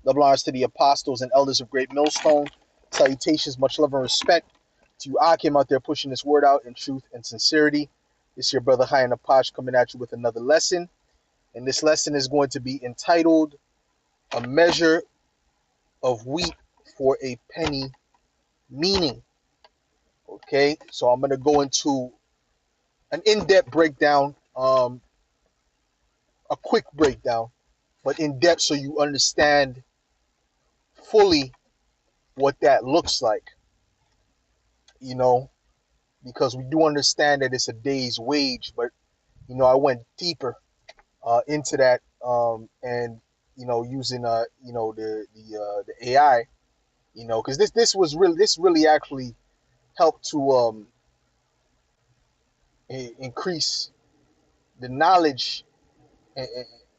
Love and honors to the apostles and elders of Great Millstone. Salutations, much love and respect to you, Akim, out there pushing this word out in truth and sincerity. This is your brother High Apache coming at you with another lesson. And this lesson is going to be entitled A Measure of Wheat for a Penny Meaning. Okay, so I'm going to go into an in-depth breakdown, a quick breakdown, but in-depth so you understand fully what that looks like, because we do understand that it's a day's wage, but, I went deeper into that, and, using, the AI, because this really actually helped to increase the knowledge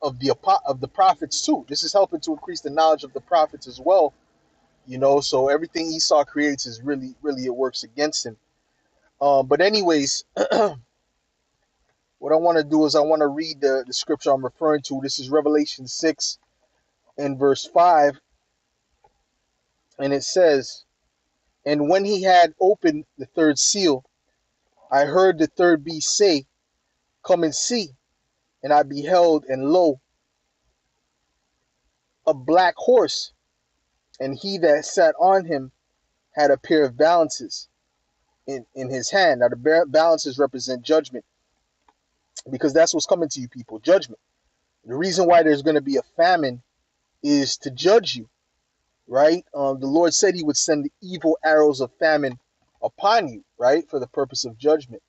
of the prophets too. This is helping to increase the knowledge of the prophets as well. So everything Esau creates is really, it works against him. But anyways, what I want to do is I want to read the scripture I'm referring to. This is Revelation 6 and verse 5. And it says, "And when he had opened the third seal, I heard the third beast say, 'Come and see.' And I beheld, and lo, a black horse, and he that sat on him had a pair of balances in his hand." Now the balances represent judgment, because that's what's coming to you people, judgment. The reason why there's going to be a famine is to judge you, right? The Lord said he would send the evil arrows of famine upon you, right, for the purpose of judgment.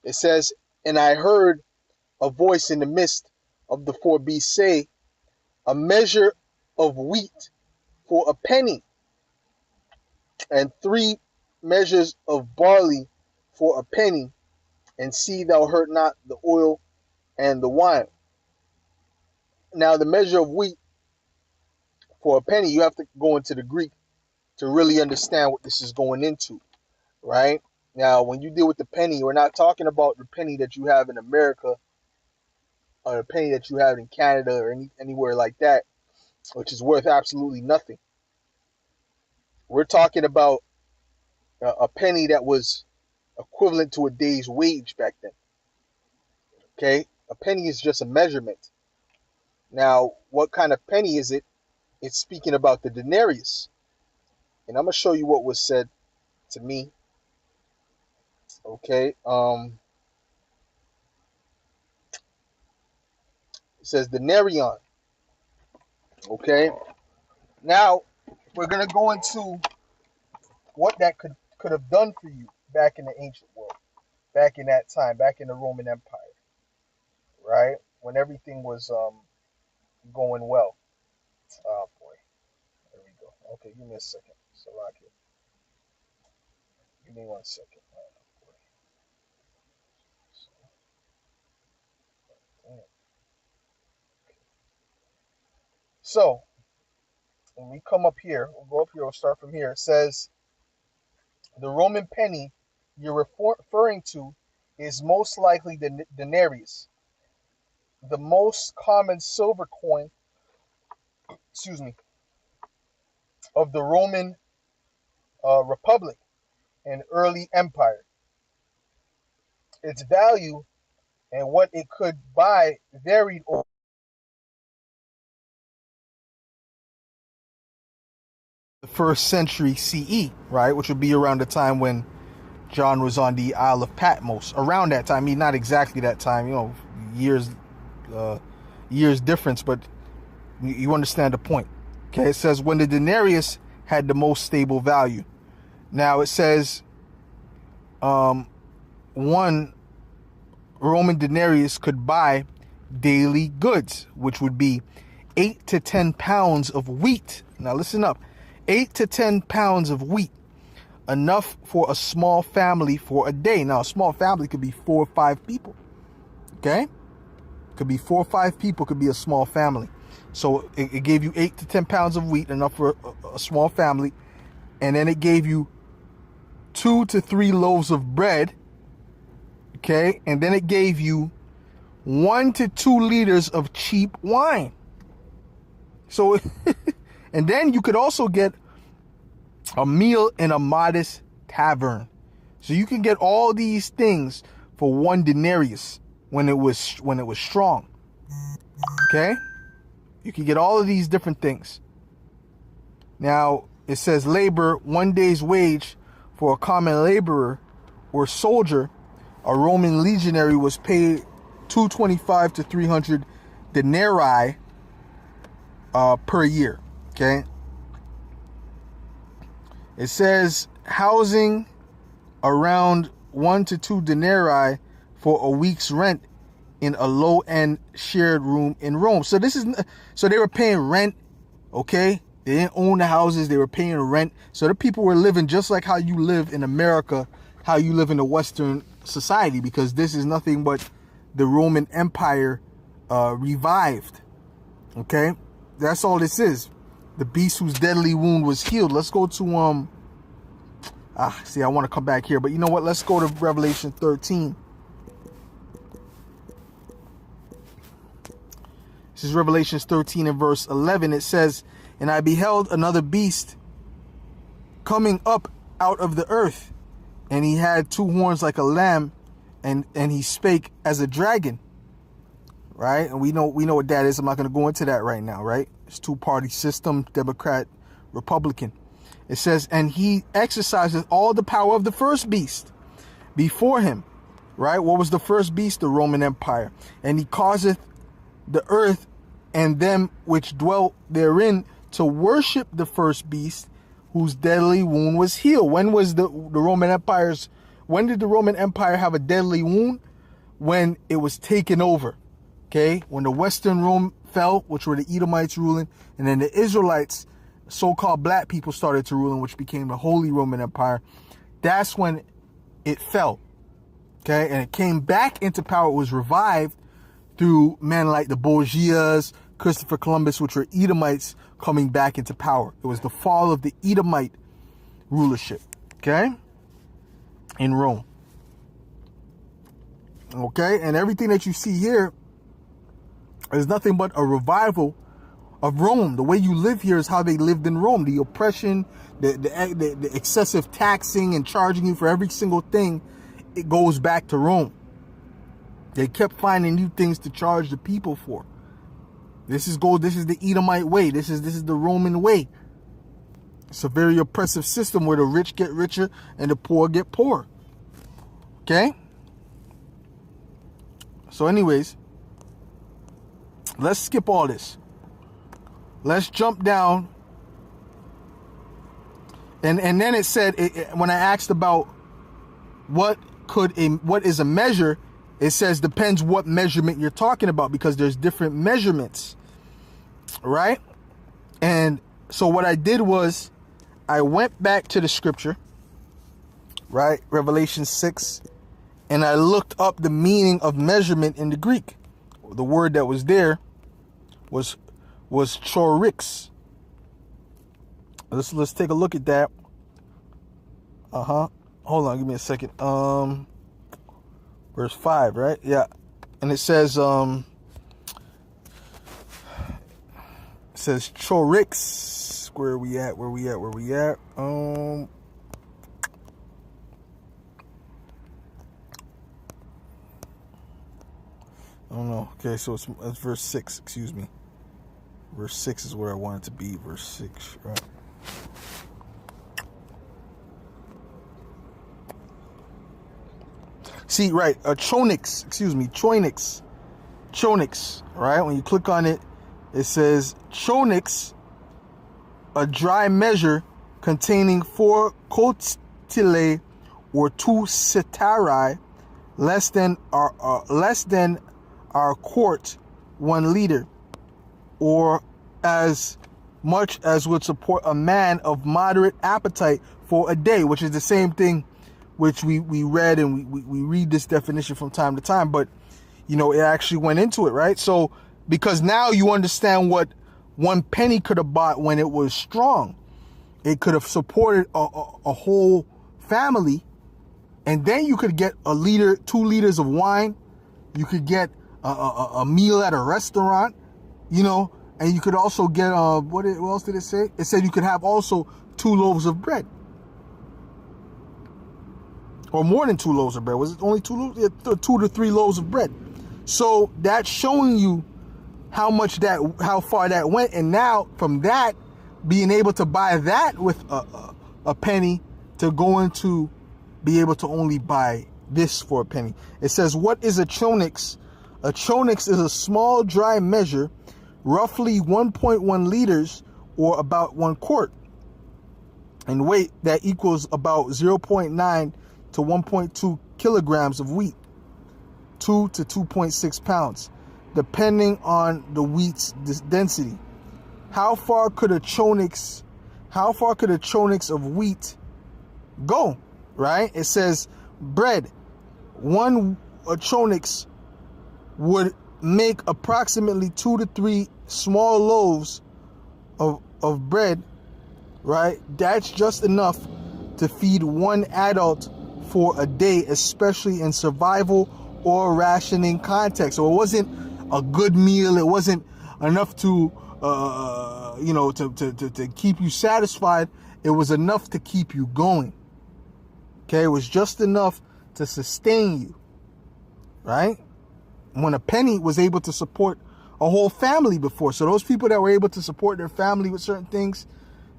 It says, "And I heard a voice in the midst of the four beasts say, 'A measure of wheat for a penny, and 3 measures of barley for a penny, and see thou hurt not the oil and the wine.'" Now, the measure of wheat for a penny, you have to go into the Greek to really understand what this is going into, right? Now, when you deal with the penny, we're not talking about the penny that you have in America or the penny that you have in Canada or anywhere like that, which is worth absolutely nothing. We're talking about a penny that was equivalent to a day's wage back then. Okay, a penny is just a measurement. Now, what kind of penny is it? It's speaking about the denarius. And I'm going to show you what was said to me. Okay, it says denarion. Okay, now we're going to go into what that could have done for you back in the ancient world, back in that time, back in the Roman Empire, right? When everything was going well. Oh boy, there we go. Okay, give me a second. Salakia. Give me 1 second. Oh, boy. So when we come up here, we'll go up here, we'll start from here. It says the Roman penny you're referring to is most likely the denarius, the most common silver coin, of the Roman Republic and early empire. Its value and what it could buy varied over the first century CE, right, which would be around the time when John was on the Isle of Patmos. Around that time, I mean, not exactly that time, years difference, but you understand the point. Okay, it says when the denarius had the most stable value. Now it says one Roman denarius could buy daily goods, which would be 8 to 10 pounds of wheat. Now listen up, 8 to 10 pounds of wheat, enough for a small family for a day. Now a small family could be 4 or 5 people. Okay, could be 4 or 5 people, could be a small family. So it gave you 8 to 10 pounds of wheat, enough for a small family. And then it gave you 2 to 3 loaves of bread. Okay, and then it gave you 1 to 2 liters of cheap wine. So And then you could also get a meal in a modest tavern. So you can get all these things for 1 denarius when it was strong. Okay? You can get all of these different things. Now, it says labor, 1 day's wage for a common laborer or soldier. A Roman legionary was paid 225 to 300 denarii per year. Okay? It says housing around 1 to 2 denarii for a week's rent in a low-end shared room in Rome. So they were paying rent, okay? They didn't own the houses, they were paying rent. So the people were living just like how you live in America, how you live in the Western society, because this is nothing but the Roman Empire revived. Okay? That's all this is. The beast whose deadly wound was healed. Let's go to see, I want to come back here, but you know what? Let's go to Revelation 13. This is Revelation 13 and verse 11. It says, "And I beheld another beast coming up out of the earth, and he had 2 horns like a lamb, and he spake as a dragon." Right? And we know what that is. I'm not going to go into that right now, right? It's 2-party system, Democrat, Republican. It says, "And he exercises all the power of the first beast before him." Right? What was the first beast? The Roman Empire. "And he causeth the earth and them which dwell therein to worship the first beast, whose deadly wound was healed." When was the Roman Empire's? When did the Roman Empire have a deadly wound? When it was taken over. Okay, when the Western Rome fell, which were the Edomites ruling, and then the Israelites, so-called black people, started to rule, which became the Holy Roman Empire. That's when it fell. Okay, and it came back into power. It was revived through men like the Borgias, Christopher Columbus, which were Edomites, coming back into power. It was the fall of the Edomite rulership, okay, in Rome. Okay, and everything that you see here is nothing but a revival of Rome. The way you live here is how they lived in Rome. The oppression, the excessive taxing and charging you for every single thing, it goes back to Rome. They kept finding new things to charge the people for. This is the Edomite way. This is the Roman way. It's a very oppressive system where the rich get richer and the poor get poorer. Okay? So anyways, let's skip all this. Let's jump down. And then it said, when I asked about what is a measure, it says depends what measurement you're talking about, because there's different measurements, right? And so what I did was I went back to the scripture, right? Revelation 6, and I looked up the meaning of measurement in the Greek. The word that was there was chorix. Let's take a look at that. Hold on, give me a second. Verse 5, right? Yeah. And it says chorix. Where are we at? I don't know. Okay, so it's verse 6, excuse me. Verse 6 is where I want it to be. Verse 6, right? See, right, chronix, right? When you click on it, it says chronix, a dry measure containing 4 cotylae or 2 cetari, less than our quart, 1 liter, or as much as would support a man of moderate appetite for a day, which is the same thing which we read, and we read this definition from time to time, but it actually went into it, right? So because now you understand what 1 penny could have bought when it was strong. It could have supported a whole family, and then you could get a liter, 2 liters of wine. You could get a meal at a restaurant. And you could also get, what else did it say? It said you could have also 2 loaves of bread. Or more than 2 loaves of bread. Was it only 2 loaves? Yeah, 2 to 3 loaves of bread. So that's showing you how far that went. And now from that, being able to buy that with a penny to going to be able to only buy this for a penny. It says, what is a chonix? A chonix is a small dry measure, roughly 1.1 liters or about 1 quart in weight, that equals about 0.9 to 1.2 kilograms of wheat, 2 to 2.6 pounds, depending on the wheat's density. How far could a chonix of wheat go? Right? It says bread. A chonix would make approximately 2 to 3 small loaves of bread. Right? That's just enough to feed 1 adult for a day, especially in survival or rationing context. So it wasn't a good meal. It wasn't enough to to keep you satisfied. It was enough to keep you going. Okay, it was just enough to sustain you. Right? When a penny was able to support a whole family before. So those people that were able to support their family with certain things,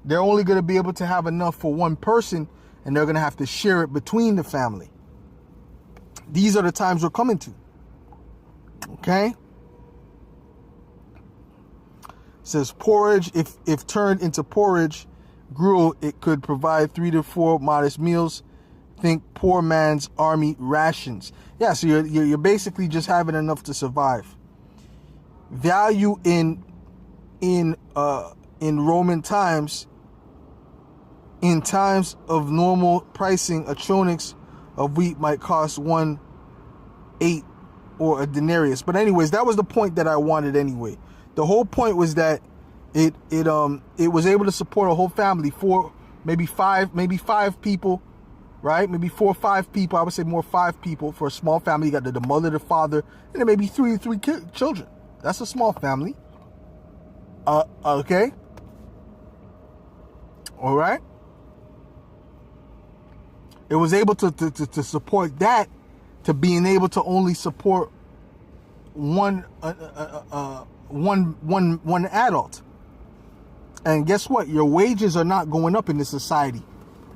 they're only going to be able to have enough for one person, and they're going to have to share it between the family. These are the times we're coming to. Okay? It says porridge, if turned into porridge gruel, it could provide 3 to 4 modest meals. Think poor man's army rations. Yeah, so you're basically just having enough to survive. Value in Roman times, in times of normal pricing, a chonix of wheat might cost 1/8 or a denarius. But anyways, that was the point that I wanted anyway. The whole point was that it was able to support a whole family, 4, maybe 5 people, right? Maybe 4 or 5 people. I would say more 5 people for a small family. You got the mother, the father, and then maybe 3 children. That's a small family. Okay. All right. It was able to support that, to being able to only support one adult. And guess what? Your wages are not going up in this society.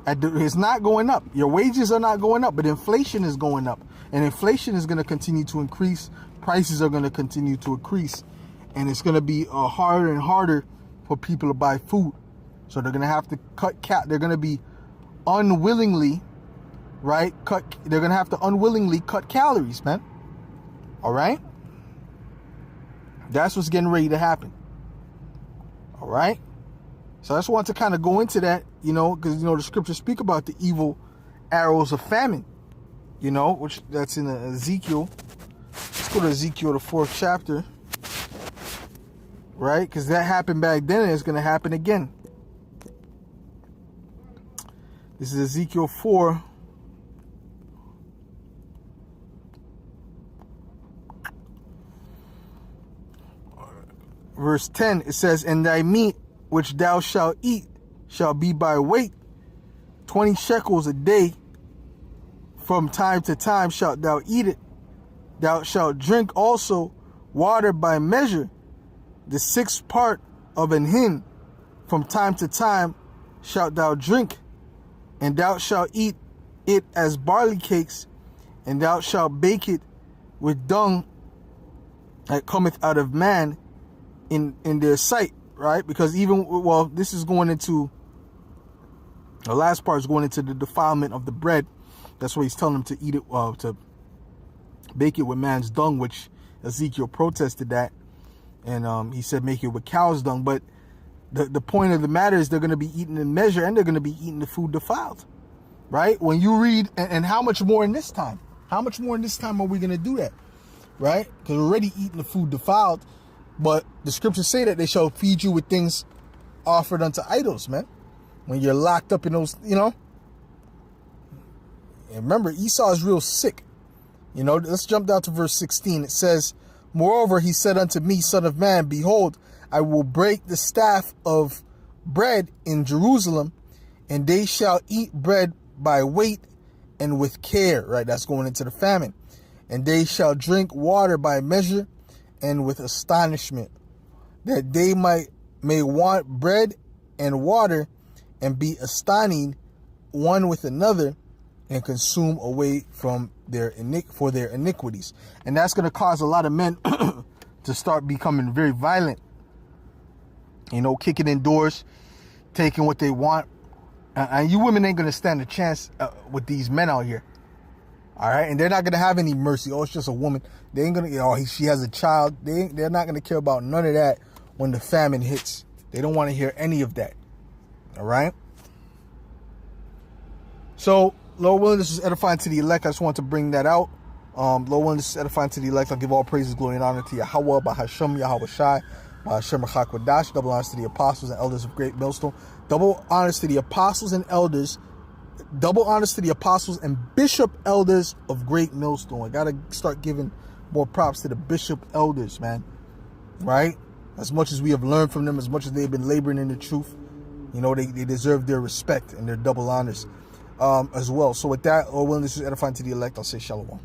It's not going up. Your wages are not going up, but inflation is going up. And inflation is going to continue to increase. Prices are going to continue to increase. And it's going to be harder and harder for people to buy food. So they're going to have to they're going to be unwillingly, right? They're going to have to unwillingly cut calories, man. All right? That's what's getting ready to happen. All right? So I just want to kind of go into that, because, the scriptures speak about the evil arrows of famine, which that's in Ezekiel. Let's go to Ezekiel, the 4th chapter, right? Because that happened back then and it's going to happen again. This is Ezekiel 4. Verse 10, it says, and thy meat which thou shalt eat shall be by weight, 20 shekels a day. From time to time shalt thou eat it. Thou shalt drink also water by measure, the 6th part of an hin. From time to time shalt thou drink, and thou shalt eat it as barley cakes, and thou shalt bake it with dung that cometh out of man in their sight. Right? Because this is going into, the last part is going into the defilement of the bread. That's why he's telling them to eat it, to bake it with man's dung, which Ezekiel protested that. And he said, make it with cow's dung. But the point of the matter is they're going to be eating in measure, and they're going to be eating the food defiled. Right? When you read, and how much more in this time? How much more in this time are we going to do that? Right? Because we're already eating the food defiled. But the scriptures say that they shall feed you with things offered unto idols, man. When you're locked up in those, And remember, Esau is real sick. Let's jump down to verse 16. It says, moreover, he said unto me, son of man, behold, I will break the staff of bread in Jerusalem, and they shall eat bread by weight and with care. Right, that's going into the famine. And they shall drink water by measure and with astonishment, that they may want bread and water, and be astonished one with another, and consume away from their iniquities. And that's going to cause a lot of men to start becoming very violent, kicking in doors, taking what they want. And you women ain't going to stand a chance with these men out here. All right, and they're not going to have any mercy. Oh, it's just a woman. They ain't going to, she has a child. They're not going to care about none of that when the famine hits. They don't want to hear any of that. All right. So, Lord willing, this is edifying to the elect. I just want to bring that out. Lord willing, this is edifying to the elect. I'll give all praises, glory, and honor to Yahweh, Bahashem, Yahweh Shai, Bahashem Chakwadash. Double honors to the apostles and elders of Great Millstone. Double honors to the apostles and elders. Double honors to the apostles and bishop elders of Great Millstone. I got to start giving more props to the bishop elders, man. Right? As much as we have learned from them, as much as they've been laboring in the truth, they deserve their respect and their double honors as well. So with that, Lord willing, this is edifying to the elect. I'll say shalom.